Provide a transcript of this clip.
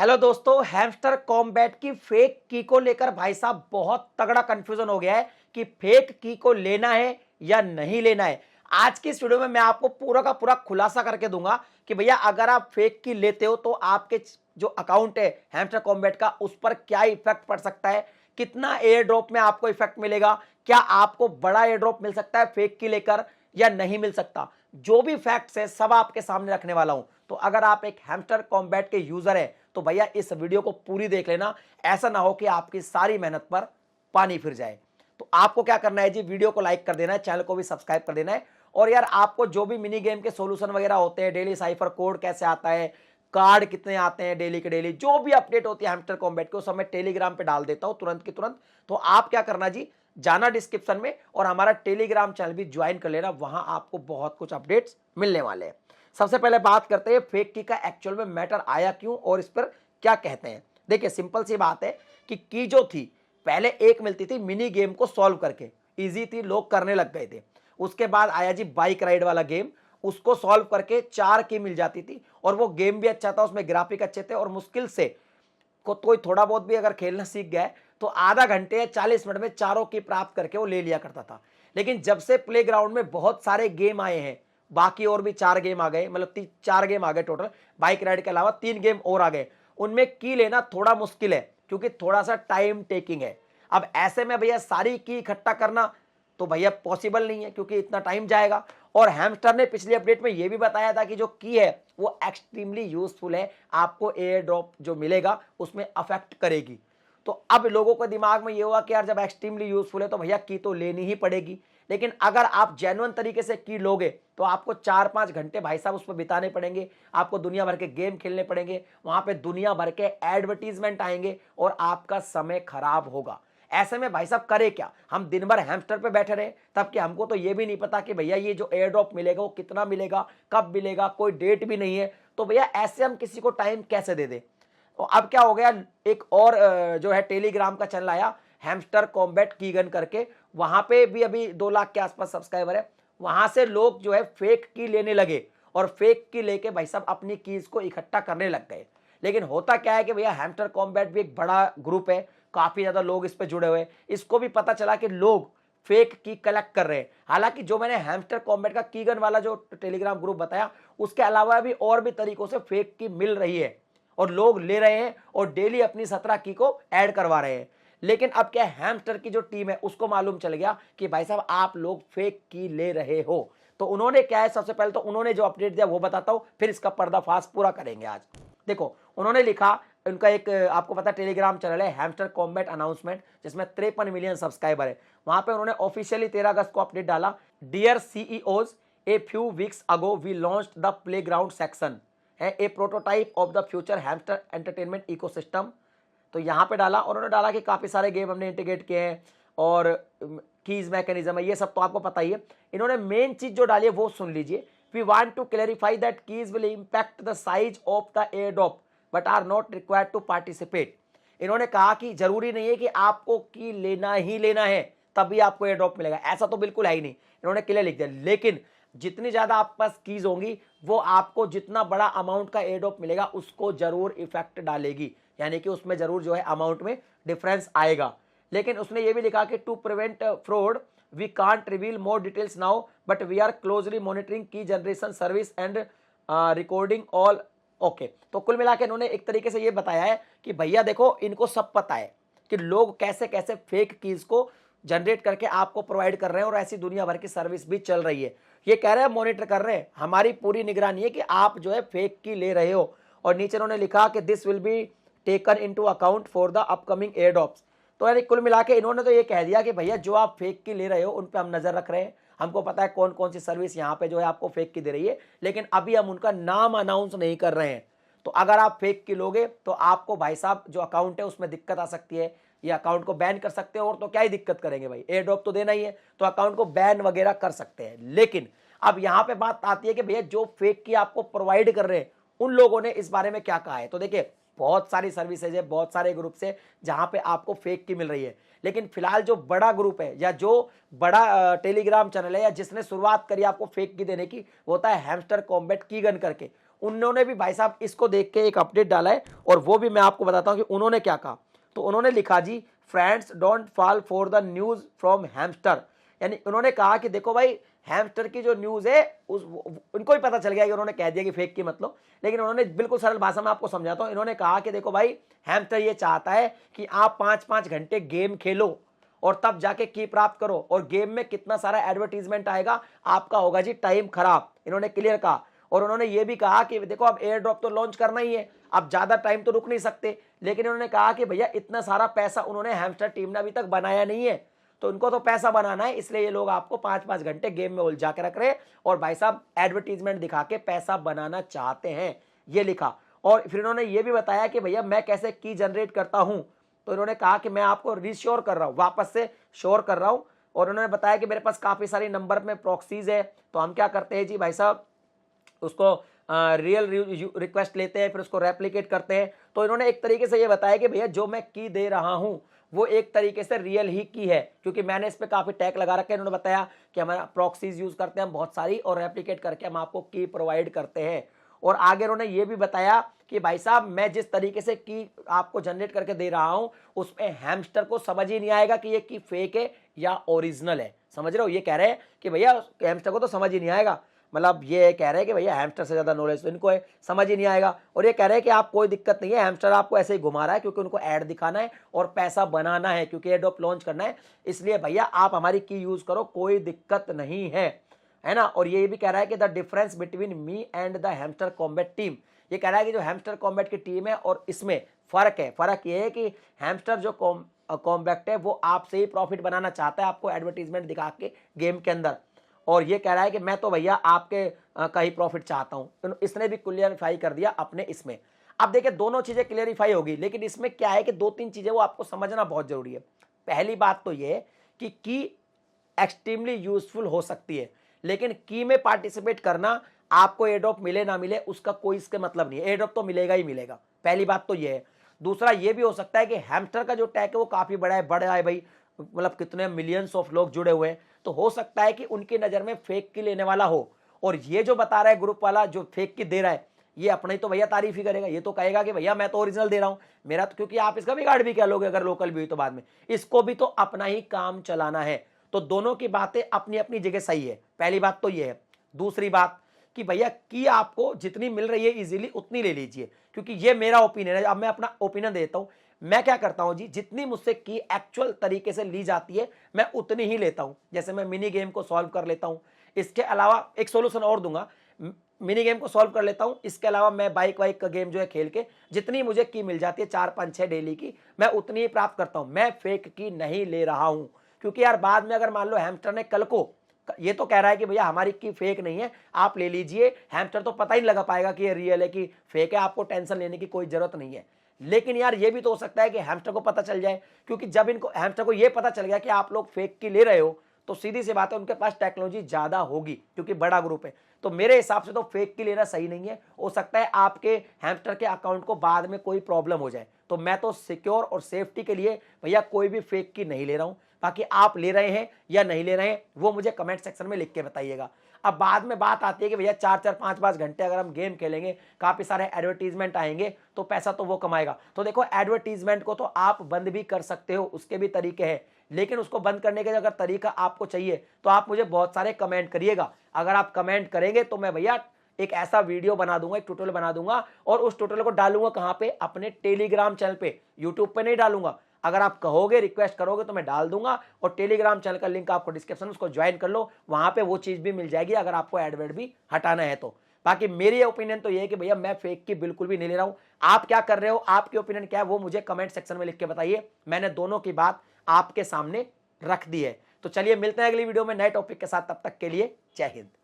Hello दोस्तों, hamster combat की fake की को लेकर भाई साहब बहुत तगड़ा कंफ्यूजन हो गया है कि फेक की को लेना है या नहीं लेना है। आज की इस वीडियो में मैं आपको पूरा का पूरा खुलासा करके दूंगा कि भैया अगर आप फेक की लेते हो तो आपके जो अकाउंट है हैमस्टर कॉम्बैट का उस पर क्या इफेक्ट पड़ सकता है, कितना एयर ड्रॉप में आपको इफेक्ट मिलेगा, क्या आपको बड़ा एयर ड्रॉप मिल सकता है फेक की लेकर या नहीं मिल सकता। जो भी फैक्ट्स है सब आपके सामने रखने वाला हूं। तो अगर आप एक हैमस्टर कॉम्बैट के यूजर है तो भैया इस वीडियो को पूरी देख लेना, ऐसा ना हो कि आपकी सारी मेहनत पर पानी फिर जाए। तो आपको क्या करना है जी, वीडियो को लाइक कर देना है, चैनल को भी सब्सक्राइब कर देना है। और यार आपको जो भी मिनी गेम के सॉल्यूशन वगैरह होते हैं, डेली साइफर कोड कैसे आता है, कार्ड कितने आते हैं डेली के डेली, जो भी अपडेट होती है हैमस्टर कॉम्बैट के, उस समय टेलीग्राम पे डाल देता हूं तुरंत की तुरंत। तो आप क्या करना जी, जाना डिस्क्रिप्शन में और हमारा टेलीग्राम चैनल भी ज्वाइन कर लेना, वहां आपको बहुत कुछ अपडेट्स मिलने वाले हैं। सबसे पहले बात करते हैं फेक की का एक्चुअल में मैटर आया क्यों और इस पर क्या कहते हैं। देखिए सिंपल सी बात है कि की जो थी पहले एक मिलती थी मिनी गेम को सॉल्व करके, इजी थी, लोग करने लग गए थे। उसके बाद आया जी बाइक राइड वाला गेम, उसको सॉल्व करके 4 की मिल जाती थी और वो गेम भी अच्छा था, उसमें ग्राफिक अच्छे थे और मुश्किल से को कोई थोड़ा बहुत भी अगर खेलना सीख गया तो आधा घंटे या 40 मिनट में चारों की प्राप्त करके वो ले लिया करता था। लेकिन जब से प्लेग्राउंड में बहुत सारे गेम आए हैं, बाकी और भी 4 गेम आ गए, मतलब 4 गेम आ गए टोटल, बाइक राइड के अलावा 3 गेम और आ गए, उनमें की लेना थोड़ा मुश्किल है क्योंकि थोड़ा सा टाइम टेकिंग है। अब ऐसे में भैया सारी की इकट्ठा करना तो भैया पॉसिबल नहीं है क्योंकि इतना टाइम जाएगा। और हैमस्टर ने पिछली अपडेट में यह भी बताया था कि जो की है वो एक्सट्रीमली यूजफुल है, आपको एयर ड्रॉप जो मिलेगा उसमें अफेक्ट करेगी। तो अब लोगों के दिमाग में ये हुआ कि यार जब एक्सट्रीमली यूजफुल है तो भैया की तो लेनी ही पड़ेगी। लेकिन अगर आप जेन्युइन तरीके से की लोगे तो आपको 4-5 घंटे भाई साहब उस पर बिताने पड़ेंगे, आपको दुनिया भर के गेम खेलने पड़ेंगे, वहां पे दुनिया भर के एडवर्टीजमेंट आएंगे और आपका समय खराब होगा। ऐसे में भाई साहब करे क्या, हम दिन भर हैमस्टर पे बैठे रहे तब कि हमको तो ये भी नहीं पता कि भैया ये जो एयर ड्रॉप मिलेगा वो कितना मिलेगा, कब मिलेगा, कोई डेट भी नहीं है। तो भैया ऐसे हम किसी को टाइम कैसे दे दे। तो अब क्या हो गया, एक और जो है टेलीग्राम का चैनल आया हैमस्टर कॉम्बैट कीगन करके, वहां पे भी अभी 2 लाख के आसपास सब्सक्राइबर है। वहां से लोग जो है फेक की लेने लगे और फेक की लेके भाई साहब अपनी कीज को इकट्ठा करने लग गए। लेकिन होता क्या है कि भैया हैमस्टर कॉम्बैट भी एक बड़ा ग्रुप है, काफी ज्यादा लोग इस पे जुड़े हुए हैं। इसको भी पता चला कि लोग फेक की कलेक्ट कर रहे हैं। हालांकि जो मैंने हैमस्टर कॉम्बैट का कीगन वाला जो टेलीग्राम ग्रुप बताया, उसके अलावा भी और भी तरीकों से फेक की मिल रही है और लोग ले रहे हैं और डेली अपनी 17 की को ऐड करवा रहे हैं। लेकिन अब क्या, हैमस्टर की जो टीम है उसको मालूम चल गया कि भाई साहब आप लोग फेक की ले रहे हो। तो उन्होंने क्या है, सबसे पहले तो उन्होंने जो अपडेट दिया वो बताता हूं, फिर इसका पर्दाफाश पूरा करेंगे आज। देखो उन्होंने लिखा, उनका एक आपको पता टेलीग्राम चैनल है हैमस्टर कॉम्बैट अनाउंसमेंट, जिसमें 53 मिलियन सब्सक्राइबर है। वहां पे उन्होंने ऑफिशियली 13 अगस्त को अपडेट डाला, dear CEOs, a few weeks ago we launched the playground section है a prototype of the future Hamster entertainment ecosystem. तो यहां पे डाला और उन्होंने डाला कि काफी सारे गेम हमने इंटीग्रेट किए हैं और कीज मैकेनिज्म है, ये सब तो आपको पता ही है। इन्होंने मेन चीज जो डाली है वो सुन लीजिए, we want to clarify that keys will impact the size of the air drop but are not required to participate. इन्होंने कहा कि जरूरी नहीं है कि आपको की लेना ही लेना है तभी आपको एयर ड्रॉप मिलेगा, ऐसा तो बिल्कुल है ही नहीं। इन्होंने क्लियर लिख दिया, लेकिन जितनी ज्यादा आपके पास कीज होंगी वो आपको जितना बड़ा अमाउंट का एयर ड्रॉप मिलेगा उसको जरूर इफेक्ट डालेगी, यानी कि उसमें जरूर जो है अमाउंट में डिफरेंस आएगा। लेकिन उसने ये भी लिखा कि to prevent fraud we can't reveal more details now but we are closely monitoring key generation service and recording all. Okay, तो कुल मिला के इन्होंने एक तरीके से ये बताया है कि भैया देखो इनको सब पता है कि लोग कैसे कैसे फेक कीज को जनरेट करके आपको प्रोवाइड कर रहे हैं और ऐसी दुनिया भर की सर्विस भी चल रही है। ये कह रहे हैं मॉनिटर कर रहे हैं, हमारी पूरी निगरानी है कि आप जो है फेक की ले रहे हो। और नीचे उन्होंने लिखा कि this will be taken into account for the upcoming air drops. तो यानी कुल मिला के इन्होंने तो ये कह दिया कि भैया जो आप फेक की ले रहे हो उन पे हम नजर रख रहे हैं, हमको पता है कौन कौन सी सर्विस यहाँ पे जो है आपको फेक की दे रही है, लेकिन अभी हम उनका नाम अनाउंस नहीं कर रहे हैं। तो अगर आप फेक की लोगे तो आपको भाई साहब जो अकाउंट है उसमें दिक्कत आ सकती है, ये अकाउंट को बैन कर सकते हो। और तो क्या ही दिक्कत करेंगे भाई, एयर ड्रॉप तो देना ही है, तो अकाउंट को बैन वगैरह कर सकते हैं। लेकिन अब यहां पे बात आती है कि भैया जो फेक की आपको प्रोवाइड कर रहे हैं उन लोगों ने इस बारे में क्या कहा है। तो देखिए बहुत सारी सर्विसेज है, बहुत सारे ग्रुप से जहां पे आपको फेक की मिल रही है, लेकिन फिलहाल जो बड़ा ग्रुप है या जो बड़ा टेलीग्राम चैनल है या जिसने शुरुआत करी आपको फेक की देने की, वो होता है हैमस्टर कॉम्बैट कीगन करके। उन्होंने भी भाई साहब इसको देख के एक अपडेट डाला है और वो भी मैं आपको बताता हूं कि उन्होंने क्या कहा। तो उन्होंने लिखा जी, friends don't fall for the news from Hamster. यानी उन्होंने कहा कि देखो भाई, हैमस्टर की जो न्यूज है उनको भी पता चल गया कि उन्होंने कह दिया कि फेक की मतलब, लेकिन उन्होंने बिल्कुल सरल भाषा में आपको समझाता हूं। इन्होंने कहा कि देखो भाई, हैमस्टर ये चाहता है कि आप 5-5 घंटे गेम खेलो और तब जाके की प्राप्त करो, और गेम में कितना सारा एडवर्टीजमेंट आएगा, आपका होगा जी टाइम खराब। इन्होंने क्लियर कहा। और उन्होंने ये भी कहा कि देखो अब एयर ड्रॉप तो लॉन्च करना ही है, अब ज्यादा टाइम तो रुक नहीं सकते, लेकिन उन्होंने कहा कि भैया इतना सारा पैसा उन्होंने हैमस्टर टीम ने अभी तक बनाया नहीं है, तो उनको तो पैसा बनाना है, इसलिए ये लोग आपको 5-5 घंटे गेम में उलझा के रख रहे हैं और भाई साहब एडवर्टीजमेंट दिखा के पैसा बनाना चाहते हैं, ये लिखा। और फिर इन्होंने ये भी बताया कि भैया मैं कैसे की जनरेट करता हूं। तो इन्होंने कहा कि मैं आपको रिश्योर कर रहा हूं, वापस से श्योर कर रहा हूं। और उन्होंने बताया कि मेरे पास काफी सारी नंबर में प्रॉक्सीज है, तो हम क्या करते हैं जी भाई साहब, उसको रियल रिक्वेस्ट लेते हैं, फिर उसको रेप्लिकेट करते हैं। तो इन्होंने एक तरीके से ये बताया कि भैया जो मैं की दे रहा हूं वो एक तरीके से रियल ही की है, क्योंकि मैंने इस पे काफी टैग लगा रखे हैं। इन्होंने बताया कि हमारा प्रॉक्सीज यूज करते हैं हम बहुत सारी, और रेप्लिकेट करके हम आपको की प्रोवाइड करते हैं। और आगे उन्होंने ये भी बताया कि भाई साहब मैं जिस तरीके से की आपको जनरेट करके दे रहा हूं उसमें हैमस्टर को समझ ही नहीं आएगा कि ये की फेक है या ओरिजिनल है। समझ रहे हो, ये कह रहे हैं कि भैया हैमस्टर को तो समझ ही नहीं आएगा, मतलब ये कह रहे हैं कि भैया हैमस्टर से ज्यादा नॉलेज तो इनको है, समझ ही नहीं आएगा। और ये कह रहे हैं कि आप कोई दिक्कत नहीं है, हैमस्टर आपको ऐसे ही घुमा रहा है क्योंकि उनको ऐड दिखाना है और पैसा बनाना है, क्योंकि एडोप लॉन्च करना है, इसलिए भैया आप हमारी की यूज करो, कोई दिक्कत नहीं है ना। और ये भी कह रहा है कि the difference between me and the hamster combat team, ये कह रहा है कि जो हैमस्टर कॉम्बैट की टीम है और इसमें फर्क है। फर्क ये है कि हैमस्टर जो कॉम्बैट है वो आपसे ही प्रॉफिट बनाना चाहता है, आपको एडवर्टीजमेंट दिखा के गेम के अंदर, और ये कह रहा है कि मैं तो भैया आपके का ही प्रॉफिट चाहता हूं। इसने भी क्लियरिफाई कर दिया अपने इसमें। अब देखिए दोनों चीजें क्लियरिफाई होगी, लेकिन इसमें क्या है कि 2-3 चीजें वो आपको समझना बहुत जरूरी है। पहली बात तो ये कि की एक्सट्रीमली यूजफुल हो सकती है, लेकिन की में पार्टिसिपेट करना, आपको एयरड्रॉप मिले ना मिले उसका कोई इसके मतलब नहीं है, एयरड्रॉप तो मिलेगा ही मिलेगा। पहली बात तो ये है। दूसरा ये भी हो सकता है कि हैमस्टर का जो टैग है वो काफी बड़ा है भाई, मतलब कितने मिलियंस ऑफ लोग जुड़े हुए हैं, तो हो सकता है कि उनकी नजर में फेक की लेने वाला हो, और ये जो बता रहा है ग्रुप वाला जो फेक की दे रहा है, ये अपना ही तो भैया तारीफ ही करेगा, ये तो कहेगा कि भैया मैं तो ओरिजिनल दे रहा हूं मेरा तो, क्योंकि आप इसका बिगाड़ भी क्या लोगे अगर लोकल भी हुई तो बाद में, इसको भी तो अपना ही काम चलाना है। तो दोनों की बातें अपनी अपनी जगह सही है, पहली बात तो ये है। दूसरी बात कि भैया की आपको जितनी मिल रही है इजीली उतनी ले लीजिए, क्योंकि ये मेरा ओपिनियन है। अब मैं अपना ओपिनियन देता हूं, मैं क्या करता हूं जी, जितनी मुझसे की एक्चुअल तरीके से ली जाती है मैं उतनी ही लेता हूं। जैसे मैं मिनी गेम को सॉल्व कर लेता हूं, इसके अलावा एक सॉल्यूशन और दूंगा, मिनी गेम को सॉल्व कर लेता हूं, इसके अलावा मैं बाइक वाइक का गेम जो है खेल के जितनी मुझे की मिल जाती है 4-5-6 डेली की, मैं उतनी ही प्राप्त करता हूं। मैं फेक की नहीं ले रहा हूं, क्योंकि यार बाद में अगर मान लो हैमस्टर ने कल को ये तो कह रहा है कि भैया हमारी की फेक नहीं है आप ले लीजिए, हैमस्टर तो पता ही लगा पाएगा कि ये रियल है कि फेक है, आपको टेंशन लेने की कोई जरूरत नहीं है। लेकिन यार ये भी तो हो सकता है कि हैमस्टर को पता चल जाए, क्योंकि जब इनको हैमस्टर को ये पता चल गया कि आप लोग फेक की ले रहे हो, तो सीधी सी बात है उनके पास टेक्नोलॉजी ज्यादा होगी, क्योंकि बड़ा ग्रुप है। तो मेरे हिसाब से तो फेक की लेना सही नहीं है। हो सकता है आपके हैमस्टर के अकाउंट को बाद में कोई प्रॉब्लम हो जाए, तो मैं तो सिक्योर और सेफ्टी के लिए भैया कोई भी फेक की नहीं ले रहा हूं। बाकी आप ले रहे हैं या नहीं ले रहे हैं वो मुझे कमेंट सेक्शन में लिख के बताइएगा। अब बाद में बात आती है कि भैया 4-4 5-5 घंटे अगर हम गेम खेलेंगे, काफी सारे एडवर्टीजमेंट आएंगे, तो पैसा तो वो कमाएगा। तो देखो एडवर्टीजमेंट को तो आप बंद भी कर सकते हो, उसके भी तरीके हैं, लेकिन उसको बंद करने के अगर तरीका आपको चाहिए तो आप मुझे बहुत सारे कमेंट करिएगा। अगर आप कमेंट करेंगे तो मैं भैया एक ऐसा वीडियो बना दूंगा, एक ट्यूटोरियल बना दूंगा, और उस ट्यूटोरियल को डालूंगा कहां पे, अपने टेलीग्राम चैनल पे, यूट्यूब पे नहीं डालूंगा। अगर आप कहोगे, रिक्वेस्ट करोगे तो मैं डाल दूंगा, और टेलीग्राम चैनल का लिंक आपको डिस्क्रिप्शन में, उसको ज्वाइन कर लो, वहां पे वो चीज भी मिल जाएगी अगर आपको एडवर्ट भी हटाना है तो। बाकी मेरी ओपिनियन तो ये है कि भैया मैं फेक की बिल्कुल भी नहीं ले रहा हूं। आप क्या कर रहे हो, आपकी ओपिनियन क्या है वो मुझे कमेंट सेक्शन में लिख के बताइए। मैंने दोनों की बात आपके सामने रख दी है। तो चलिए मिलते हैं अगली वीडियो में नए टॉपिक के साथ, तब तक के लिए जय हिंद।